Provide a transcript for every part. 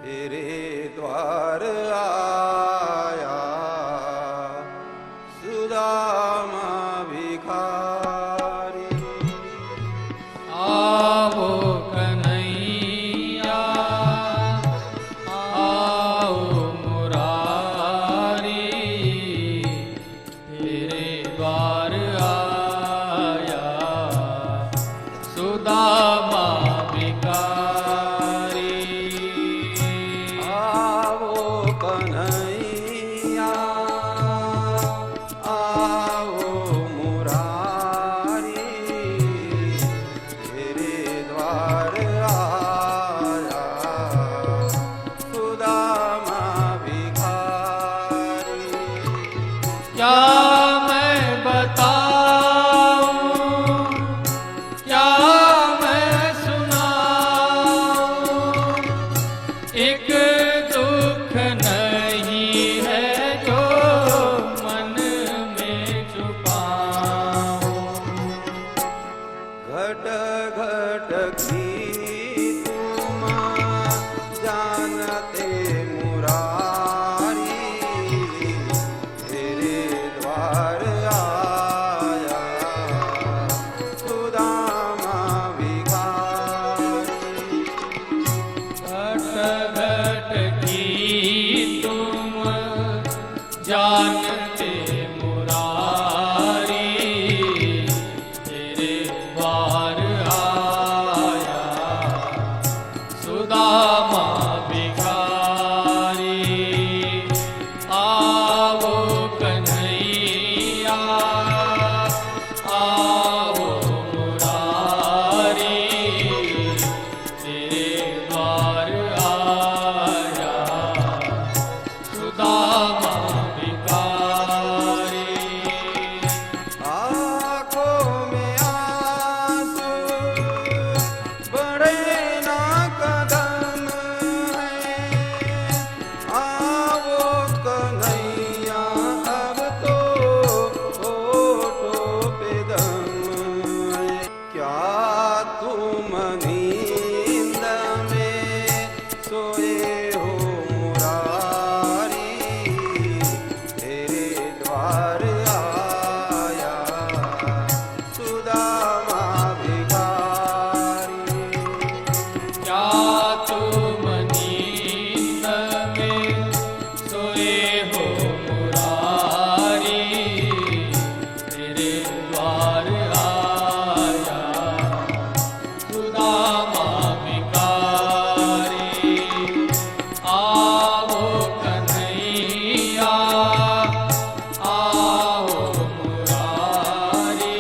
तेरे द्वार आया सुदामा भिखारी। आओ कन्हैया आओ मुरारी, तेरे द्वार आया सुदामा भिखारी। आओ कन्हैया आओ मुरारी, तेरे द्वार आया सुदामा भिखारी। क्या मैं बताऊं, क्या मैं सुनाऊं, एक दुख नहीं है जो मन में छुपाऊं। घट घट की तुम जानते मुरारी, तेरे द्वार आया सुदामा भिखारी। घट घट की तुम जानते मुरारी, तेरे द्वार आया सुदामा भिखारी। आओ कन्हैया आओ मुरारी, तेरे द्वार आया सुदामा भिखारी। आँखों में आंसू बड़े ना कदम है, आओ कन्हैया अब तो होठों पे दम है। क्या तुम नींद में सोए हो मुरारी, तेरे द्वार आया सुदामा भिखारी। क्या तुम नींद में सोए हो मुरारी, तेरे द्वार आया सुदामा भिखारी। आओ कन्हैया आओ मुरारी,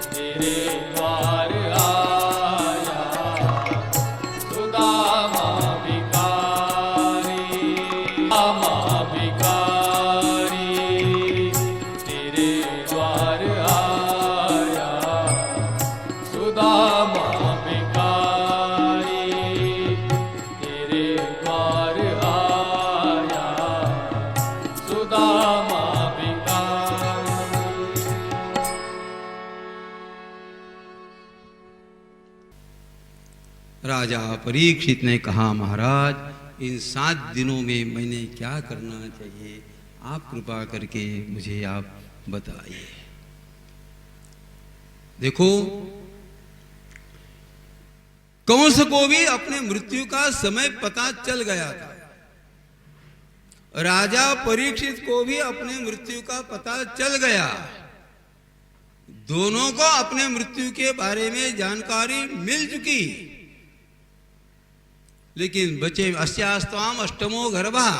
तेरे द्वार आया सुदामा भिखारी। सुदामा भिखारी, तेरे द्वार आया सुदामा भिखारी, तेरे द्वार आया सुदामा भिखारी। राजा परीक्षित ने कहा, महाराज इन 7 दिनों में मैंने क्या करना चाहिए, आप कृपा करके मुझे आप बताइए। देखो, कंस को भी अपने मृत्यु का समय पता चल गया था, राजा परीक्षित को भी अपने मृत्यु का पता चल गया। दोनों को अपने मृत्यु के बारे में जानकारी मिल चुकी, लेकिन बचे अस्यास्त्वाम अष्टमो गर्भा।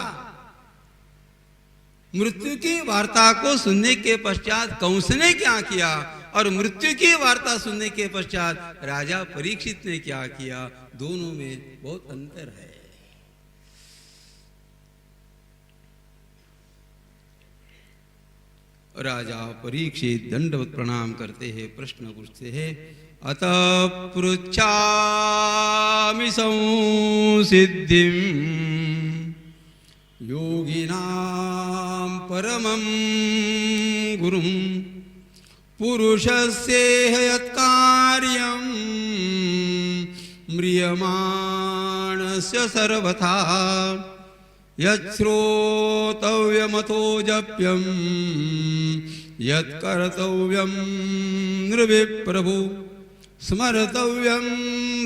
मृत्यु की वार्ता को सुनने के पश्चात कंस ने क्या किया और मृत्यु की वार्ता सुनने के पश्चात राजा परीक्षित ने क्या किया, दोनों में बहुत अंतर है। राजा परीक्षित दंडवत प्रणाम करते हैं, प्रश्न पूछते हैं, अतः पृच्छामि संसिद्धिं योगिनां परमं गुरुं पुरुषस्य यत्कार्यं म्रियमाण ज्ञानस्य सर्वथा यच्छ्रोतव्यमतो जप्यं यत्कर्तव्यं नृविप्रभु स्मर्तव्यं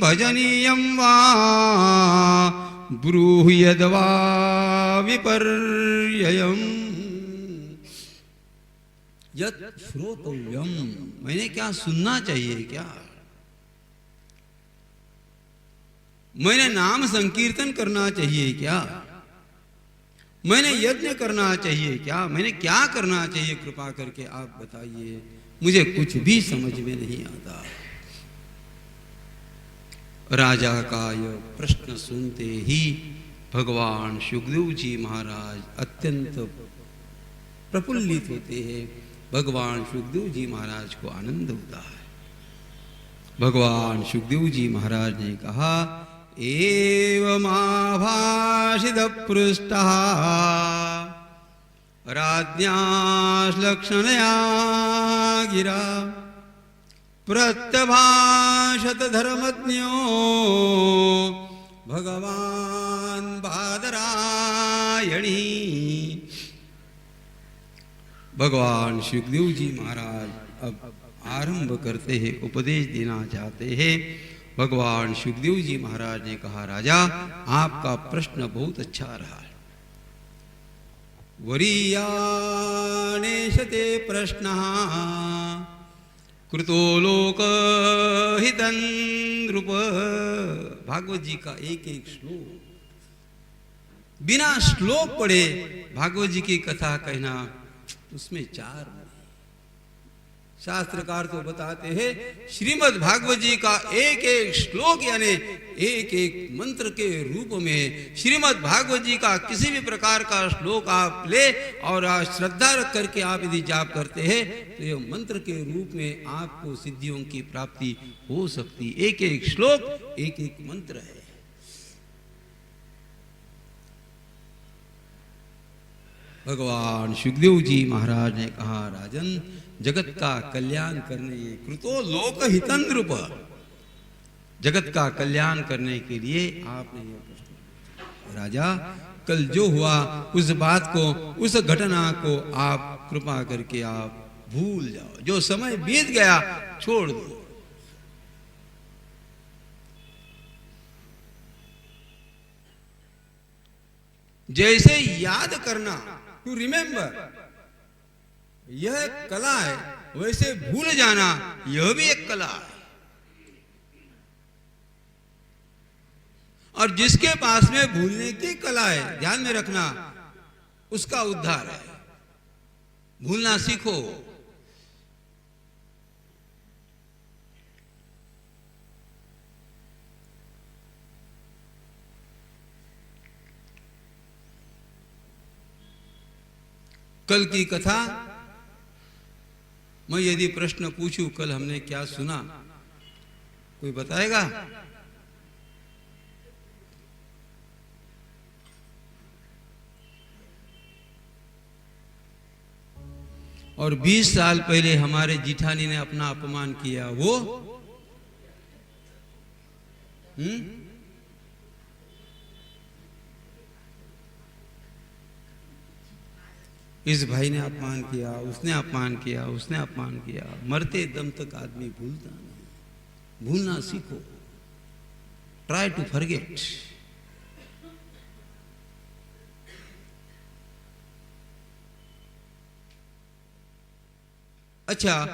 भजनीयं वा ब्रूहि यद्वा विपर्ययम्। यत् श्रोतव्यम, मैंने क्या सुनना चाहिए क्या? मैंने नाम संकीर्तन करना चाहिए क्या? मैंने यज्ञ करना चाहिए क्या? मैंने क्या करना चाहिए? कृपा करके आप बताइए, मुझे कुछ भी समझ में नहीं आता। राजा का यह प्रश्न सुनते ही भगवान सुखदेव जी महाराज अत्यंत प्रफुल्लित होते हैं। भगवान सुखदेव जी महाराज को आनंद होता है। भगवान सुखदेव जी महाराज ने कहा, एवमाभाषित पृष्ठः राज्ञाश्लक्षणया गिरा प्रत्यभाषत धर्मज्ञो भगवान बादरायणी। भगवान सुखदेव जी महाराज अब आरंभ करते हैं, उपदेश देना चाहते हैं। भगवान सुखदेव जी महाराज ने कहा, राजा आपका प्रश्न बहुत अच्छा रहा है। वरीयानेशते प्रश्नः कृतो लोकहितं नृप। भागवत जी का एक एक श्लोक, बिना श्लोक पढ़े भागवत जी की कथा कहना, उसमें चार शास्त्रकार तो बताते हैं श्रीमद् भागवत जी का एक एक श्लोक यानी एक एक मंत्र के रूप में श्रीमद् भागवत जी का किसी भी प्रकार का श्लोक आप ले और श्रद्धा रख करके आप यदि जाप करते हैं तो यह मंत्र के रूप में आपको सिद्धियों की प्राप्ति हो सकती। एक एक श्लोक एक एक मंत्र है। भगवान सुखदेव जी महाराज ने कहा, राजन जगत का कल्याण करने कृतो लोकहितं नृप, जगत का कल्याण करने के लिए आपने यह प्रश्न। राजा कल जो हुआ उस बात को, उस घटना को आप कृपा करके आप भूल जाओ। जो समय बीत गया छोड़ दो। जैसे याद करना, टू रिमेंबर, यह एक कला है, वैसे भूल जाना यह भी एक कला है। और जिसके पास में भूलने की कला है, ध्यान में रखना, उसका उद्धार है। भूलना सीखो। कल की कथा मैं यदि प्रश्न पूछूं, कल हमने क्या सुना, कोई बताएगा? और 20 साल पहले हमारे जिठानी ने अपना अपमान किया, वो इस भाई ने अपमान किया, उसने अपमान किया, उसने अपमान किया। मरते दम तक आदमी भूलता नहीं। भूलना सीखो। Try to forget. अच्छा,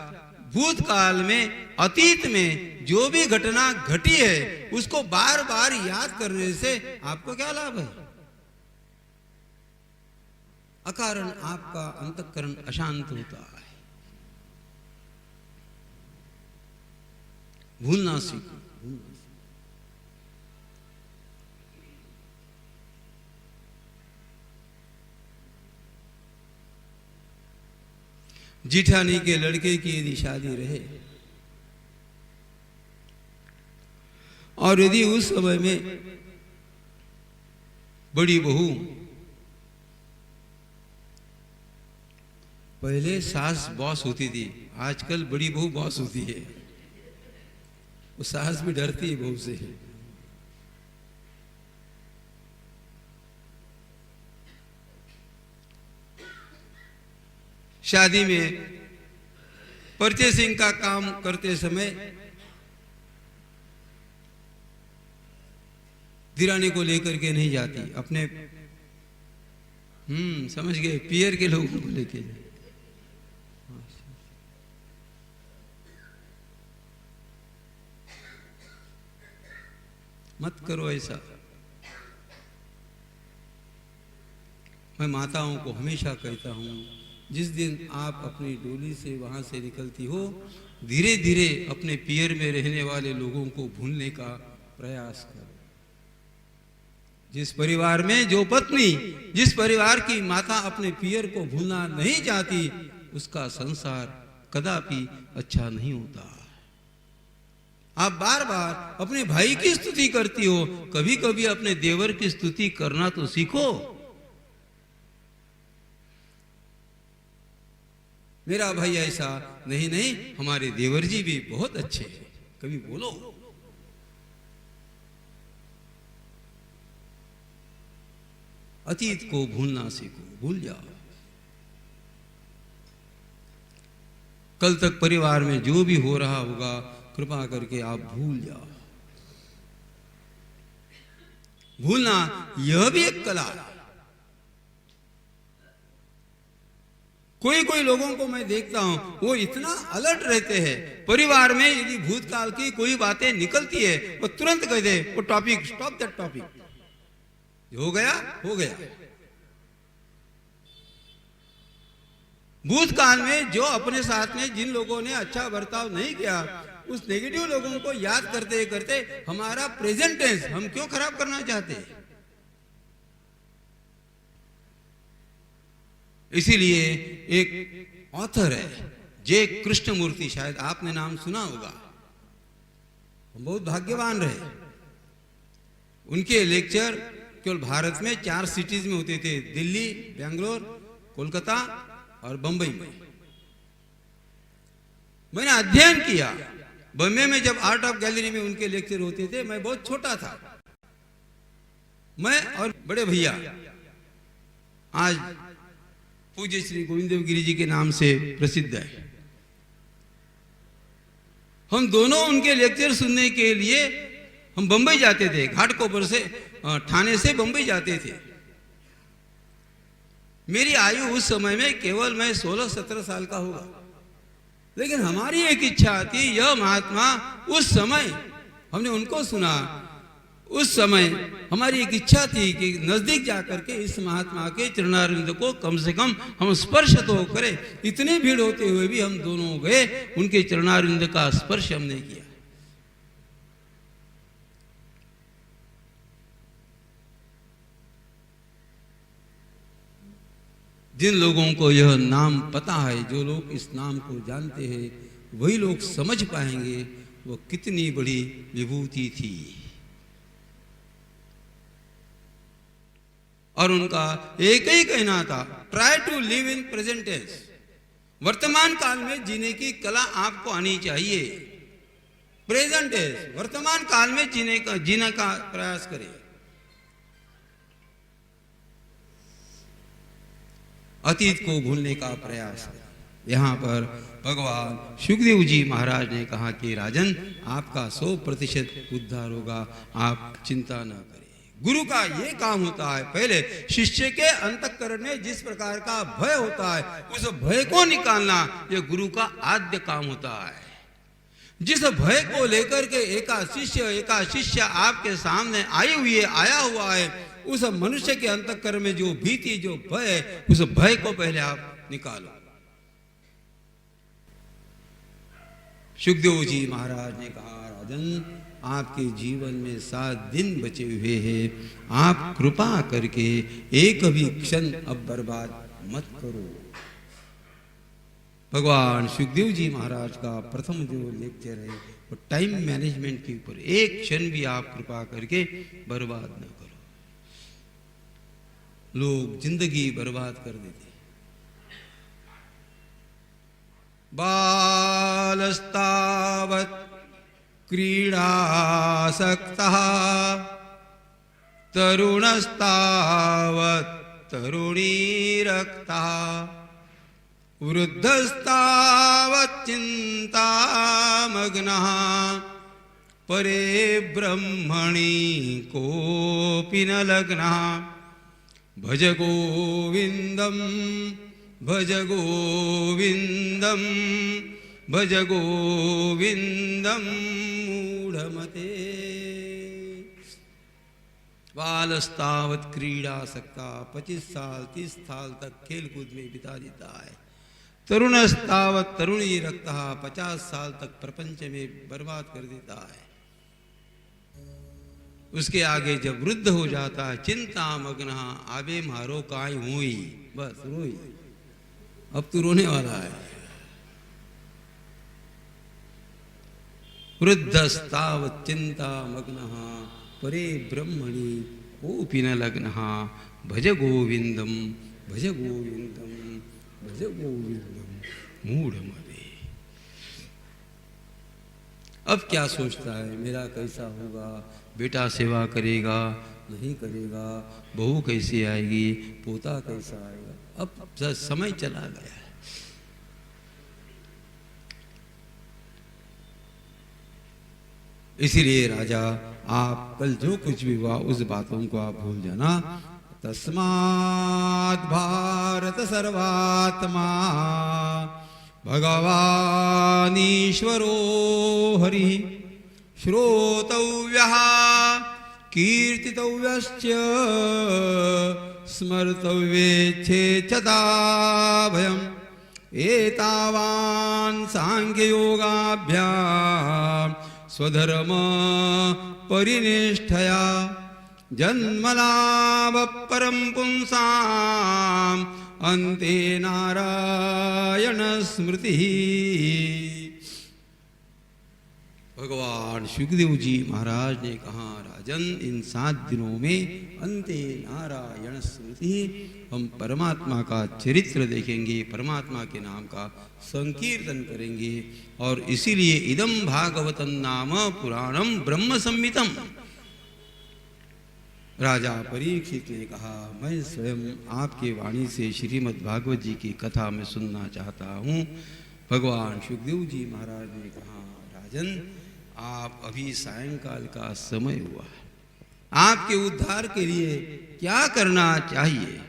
भूतकाल में, अतीत में जो भी घटना घटी है उसको बार बार याद करने से आपको क्या लाभ है? अकारण आपका अंतःकरण अशांत होता है। भूलना सीखो। जिठानी के लड़के की यदि शादी रहे और यदि उस समय में बड़ी बहू, पहले सास बॉस होती थी, आजकल बड़ी बहू बॉस होती है। वो सास भी डरती है बहू से। शादी में परचेसिंग का काम करते समय दिरानी को लेकर के नहीं जाती, अपने समझ गए, पियर के लोगों को लेके जाए। मत करो ऐसा। मैं माताओं को हमेशा कहता हूं, जिस दिन आप अपनी डोली से वहां से निकलती हो, धीरे धीरे अपने पियर में रहने वाले लोगों को भूलने का प्रयास करो। जिस परिवार में जो पत्नी, जिस परिवार की माता अपने पियर को भूलना नहीं चाहती, उसका संसार कदापि अच्छा नहीं होता। आप बार बार अपने भाई की स्तुति करती हो, कभी कभी अपने देवर की स्तुति करना तो सीखो। मेरा भाई ऐसा नहीं, नहीं हमारे देवर जी भी बहुत अच्छे हैं, कभी बोलो। अतीत को भूलना सीखो, भूल जाओ। कल तक परिवार में जो भी हो रहा होगा, कृपा करके आप भूल जाओ। भूलना यह भी एक कला है। कोई कोई लोगों को मैं देखता हूं, वो इतना अलर्ट रहते हैं, परिवार में यदि भूतकाल की कोई बातें निकलती है, वो तुरंत कह दे वो टॉपिक, स्टॉप दैट टॉपिक, हो गया हो गया। भूतकाल में जो अपने साथ में जिन लोगों ने अच्छा बर्ताव नहीं किया, उस नेगेटिव लोगों को याद करते करते हमारा प्रेजेंट टेंस हम क्यों खराब करना चाहते हैं। इसीलिए एक ऑथर है जे कृष्णमूर्ति, शायद आपने नाम सुना होगा, बहुत भाग्यवान रहे। उनके लेक्चर केवल भारत में 4 सिटीज में होते थे, दिल्ली, बेंगलोर, कोलकाता और बंबई में। मैंने अध्ययन किया, बॉम्बे में जब आर्ट ऑफ गैलरी में उनके लेक्चर होते थे, मैं बहुत छोटा था। मैं और बड़े भैया आज पूज्य श्री गोविंद देव गिरी जी के नाम से प्रसिद्ध है, हम दोनों उनके लेक्चर सुनने के लिए हम बंबई जाते थे। घाटकोपर से, ठाणे से बंबई जाते थे। मेरी आयु उस समय में केवल मैं 16-17 साल का होगा, लेकिन हमारी एक इच्छा थी, यह महात्मा उस समय हमने उनको सुना, उस समय हमारी एक इच्छा थी कि नजदीक जाकर के इस महात्मा के चरणारविंद को कम से कम हम स्पर्श तो करें। इतनी भीड़ होते हुए भी हम दोनों गए, उनके चरणारविंद का स्पर्श हमने किया। जिन लोगों को यह नाम पता है, जो लोग इस नाम को जानते हैं, वही लोग समझ पाएंगे वो कितनी बड़ी विभूति थी। और उनका एक ही कहना था, try to live in present tense. वर्तमान काल में जीने की कला आपको आनी चाहिए। प्रेजेंट टेंस, वर्तमान काल में जीने का प्रयास करें। अतीत को भूलने का प्रयास है। यहाँ पर भगवान सुखदेव जी महाराज ने कहा कि राजन, आपका 100% उद्धार होगा, आप चिंता न करें। गुरु का ये काम होता है, पहले शिष्य के अंतःकरण में जिस प्रकार का भय होता है, उस भय को निकालना ये गुरु का आद्य काम होता है। जिस भय को लेकर के एका शिष्य आपके सामने आया हुआ है, उस मनुष्य के अंतःकरण में जो भीति, जो भय है, उस भय को पहले आप निकालो। सुखदेव जी महाराज ने कहा, राजन, आपके जीवन में 7 दिन बचे हुए हैं, आप कृपा करके एक भी क्षण अब बर्बाद मत करो। भगवान सुखदेव जी महाराज का प्रथम जो लेक्चर है वो टाइम मैनेजमेंट के ऊपर। एक क्षण भी आप कृपा करके बर्बाद न करो। लोग जिंदगी बर्बाद कर देते। बालस्तावत् क्रीडासक्तः तरुणस्तावत् तरुणीरक्तः वृद्धस्तावच्चिन्तामग्नः परे ब्रह्मणि कोऽपि न लग्नः भज गोविन्दं भज गोविन्दं भज गोविन्दं मूढ़मते। बालस्तावत क्रीड़ासक्ता 25 साल 30 साल तक खेल कूद में बिता देता है। तरुणस्तावत तरुणी रखता 50 साल तक प्रपंच में बर्बाद कर देता है। उसके आगे जब वृद्ध हो जाता है, चिंता मग्न आबे मारो काय हुई, बस रोई, अब तू रोने वाला है। वृद्धस्तावत चिंता मग्न परे ब्रह्मणि कोऽपि न लग्नः भज गोविंदम भज गोविंदम भज गोविंदम मूढ़मते। अब क्या सोचता है, मेरा कैसा होगा, बेटा सेवा करेगा नहीं करेगा, बहू कैसे आएगी, पोता कैसा आएगा। अब समय चला गया है। इसीलिए राजा, आप कल जो कुछ भी हुआ उस बातों को आप भूल जाना। तस्मात् भारत सर्वात्मा भगवानीश्वरो हरि श्रोतव्यः कीर्तितव्यश्च स्मर्तव्येच्छेच्छता भयम् एतावान् सांख्ययोगाभ्याम् स्वधर्म परिनिष्ठया जन्मलाभ परम पुंसाम् अन्ते नारायण स्मृति। भगवान सुखदेव जी महाराज ने कहा, राजन इन 7 दिनों में अन्ते नारायण स्मृति, हम परमात्मा का चरित्र देखेंगे, परमात्मा के नाम का संकीर्तन करेंगे। और इसीलिए इदम भागवतम नाम पुराणम ब्रह्म संहितम। राजा परीक्षित ने कहा, मैं स्वयं आपके वाणी से श्रीमद् भागवत जी की कथा में सुनना चाहता हूँ। भगवान सुखदेव जी महाराज ने कहा, राजन आप अभी सायंकाल का समय हुआ, आपके उद्धार के लिए क्या करना चाहिए?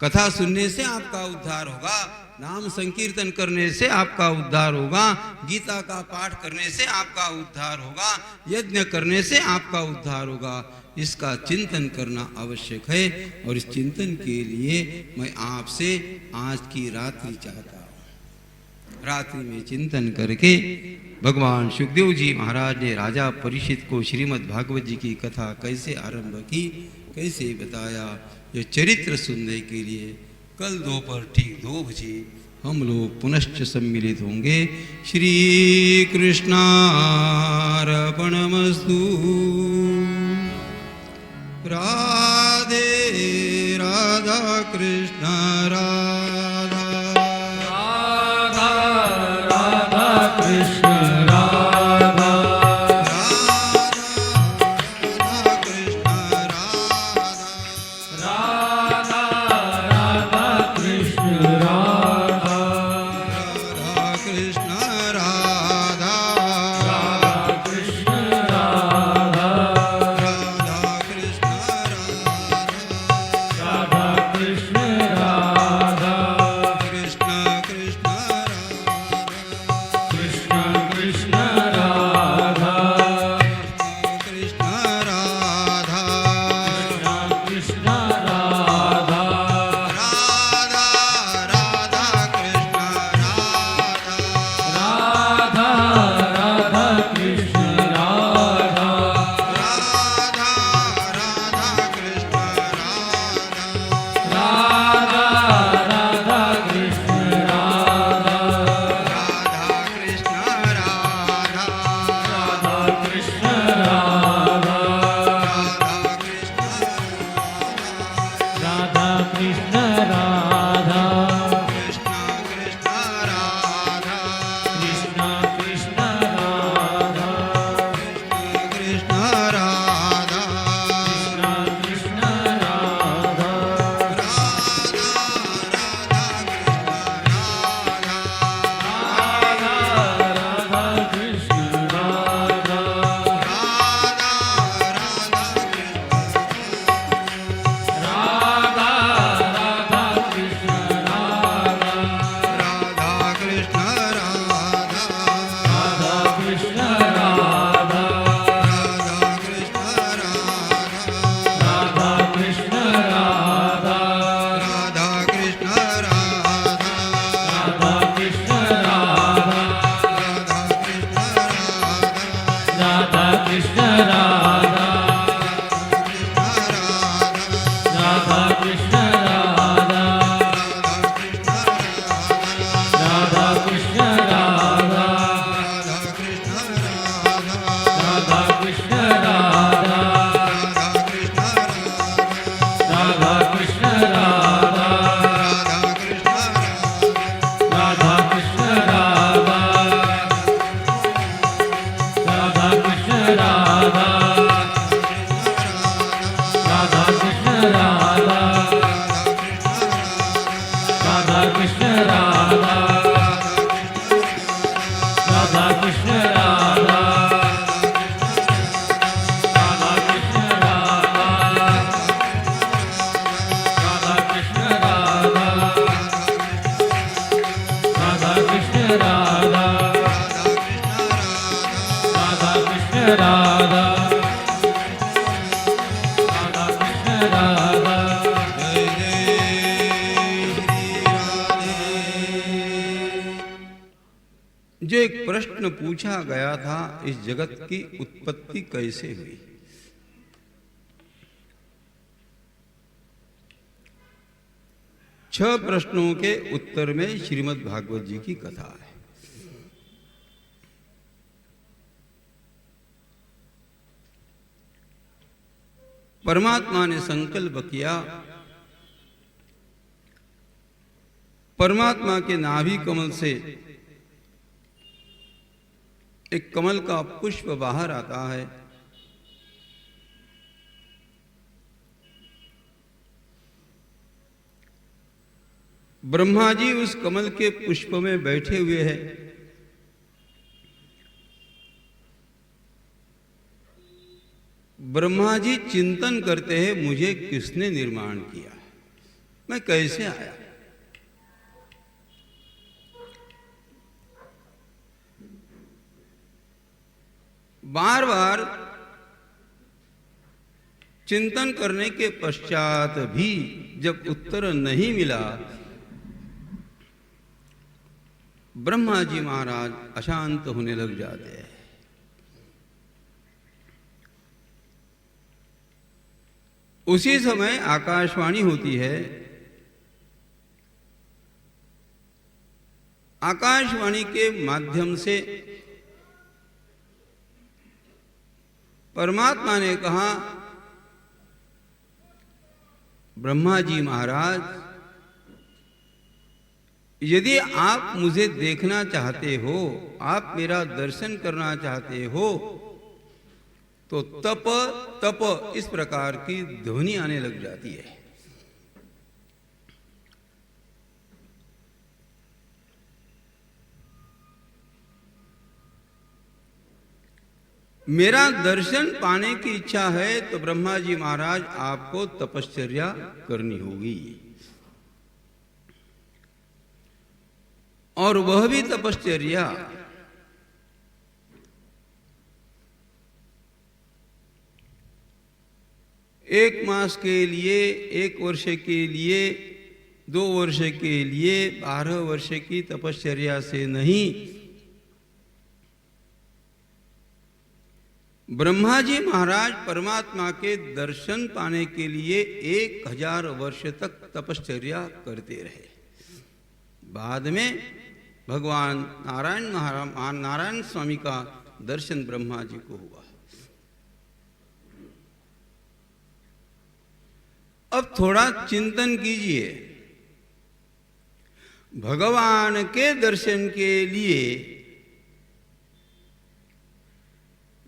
कथा सुनने से आपका उद्धार होगा, नाम संकीर्तन करने से आपका उद्धार होगा, गीता का पाठ करने से आपका उद्धार होगा, यज्ञ करने से आपका उद्धार होगा। इसका चिंतन करना आवश्यक है। और इस चिंतन के लिए मैं आपसे आज की रात्रि चाहता हूँ। रात्रि में चिंतन करके भगवान सुखदेव जी महाराज ने राजा परीक्षित को श्रीमद् भागवत जी की कथा कैसे आरंभ की, कैसे बताया, ये चरित्र सुनने के लिए कल दोपहर ठीक 2 बजे हम लोग पुनश्च सम्मिलित होंगे। श्री कृष्णार्पणमस्तु। राधे राधा कृष्ण राधा राधा राधा कृष्ण राधा राधा कृष्ण राधा राधा कृष्ण राधा राधा कृष्ण राधा राधा कृष्ण राधा राधा कृष्ण राधा कृष्ण राधा कृष्ण कृष्ण कृष्ण कृष्ण राधा कृष्ण राधा कृष्ण राधा राधा राधा कृष्ण राधा राधा राधा कृष्ण राधा राधा राधा कृष्ण राधा राधा राधा कृष्ण राधा राधा कृष्ण राधा राधा कृष्ण राधा राधा कृष्ण राधा कृष्ण राधा कृष्ण कृष्ण राधा कृष्ण कृष्ण राधा कृष्ण कृष्ण राधा कृष्ण कृष्ण राधा राधा राधा कृष्ण राधा कृष्ण राधा राधा कृष्ण राधा राधा कृष्ण राधा राधा कृष्ण राधा राधा कृष्ण राधा राधा कृष्ण राधा राधा कृष्ण राधा राधा कृष्ण राधा राधा कृष्ण राधा राधा कृष्ण राधा राधा कृष्ण राधा राधा कृष्ण राधा राधा कृष्ण राधा राधा कृष्ण राधा जय जय श्री राधे। जो एक प्रश्न पूछा गया था, इस जगत की उत्पत्ति कैसे हुई? छह प्रश्नों के उत्तर में श्रीमद् भागवत जी की कथा है। परमात्मा ने संकल्प किया, परमात्मा के नाभि कमल से एक कमल का पुष्प बाहर आता है। ब्रह्मा जी उस कमल के पुष्प में बैठे हुए हैं। ब्रह्मा जी चिंतन करते हैं, मुझे किसने निर्माण किया, मैं कैसे आया। बार बार चिंतन करने के पश्चात भी जब उत्तर नहीं मिला, ब्रह्मा जी महाराज अशांत होने लग जाते हैं। उसी समय आकाशवाणी होती है। आकाशवाणी के माध्यम से परमात्मा ने कहा, ब्रह्मा जी महाराज, यदि आप मुझे देखना चाहते हो, आप मेरा दर्शन करना चाहते हो, तो तप तप इस प्रकार की ध्वनि आने लग जाती है। मेरा दर्शन पाने की इच्छा है तो ब्रह्मा जी महाराज आपको तपश्चर्या करनी होगी, और वह भी तपश्चर्या एक मास के लिए, एक वर्ष के लिए, 2 वर्ष के लिए, 12 वर्ष की तपश्चर्या से नहीं, ब्रह्मा जी महाराज परमात्मा के दर्शन पाने के लिए 1000 वर्ष तक तपश्चर्या करते रहे। बाद में भगवान नारायण स्वामी का दर्शन ब्रह्मा जी को हुआ। अब थोड़ा चिंतन कीजिए, भगवान के दर्शन के लिए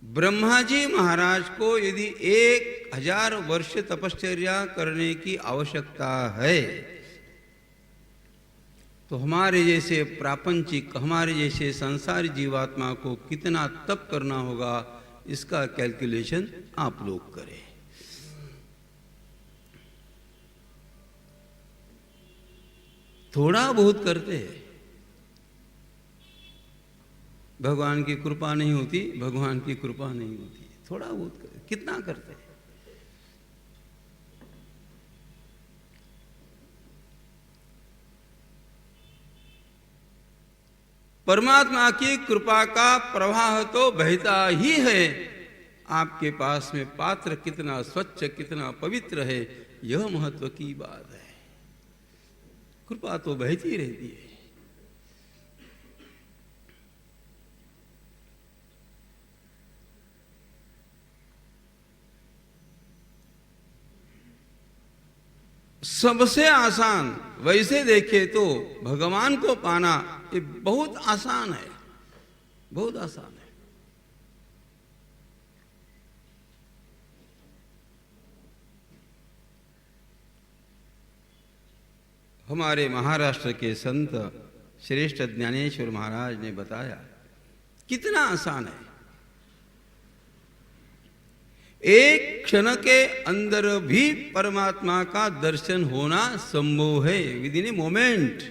ब्रह्मा जी महाराज को यदि 1000 वर्ष तपश्चर्या करने की आवश्यकता है, तो हमारे जैसे प्रापंचिक, हमारे जैसे संसारी जीवात्मा को कितना तप करना होगा, इसका कैलकुलेशन आप लोग करें। थोड़ा बहुत करते हैं, भगवान की कृपा नहीं होती, भगवान की कृपा नहीं होती, थोड़ा बहुत करते। कितना करते हैं? परमात्मा की कृपा का प्रवाह तो बहता ही है, आपके पास में पात्र कितना स्वच्छ कितना पवित्र है, यह महत्व की बात है। कृपा तो बहती रहती है। सबसे आसान वैसे देखे तो भगवान को पाना ये बहुत आसान है, बहुत आसान है। हमारे महाराष्ट्र के संत श्रेष्ठ ज्ञानेश्वर महाराज ने बताया कितना आसान है। एक क्षण के अंदर भी परमात्मा का दर्शन होना संभव है, विद इन ए मोमेंट।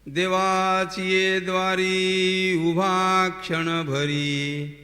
देवाची ये द्वारी उभा क्षण भरी।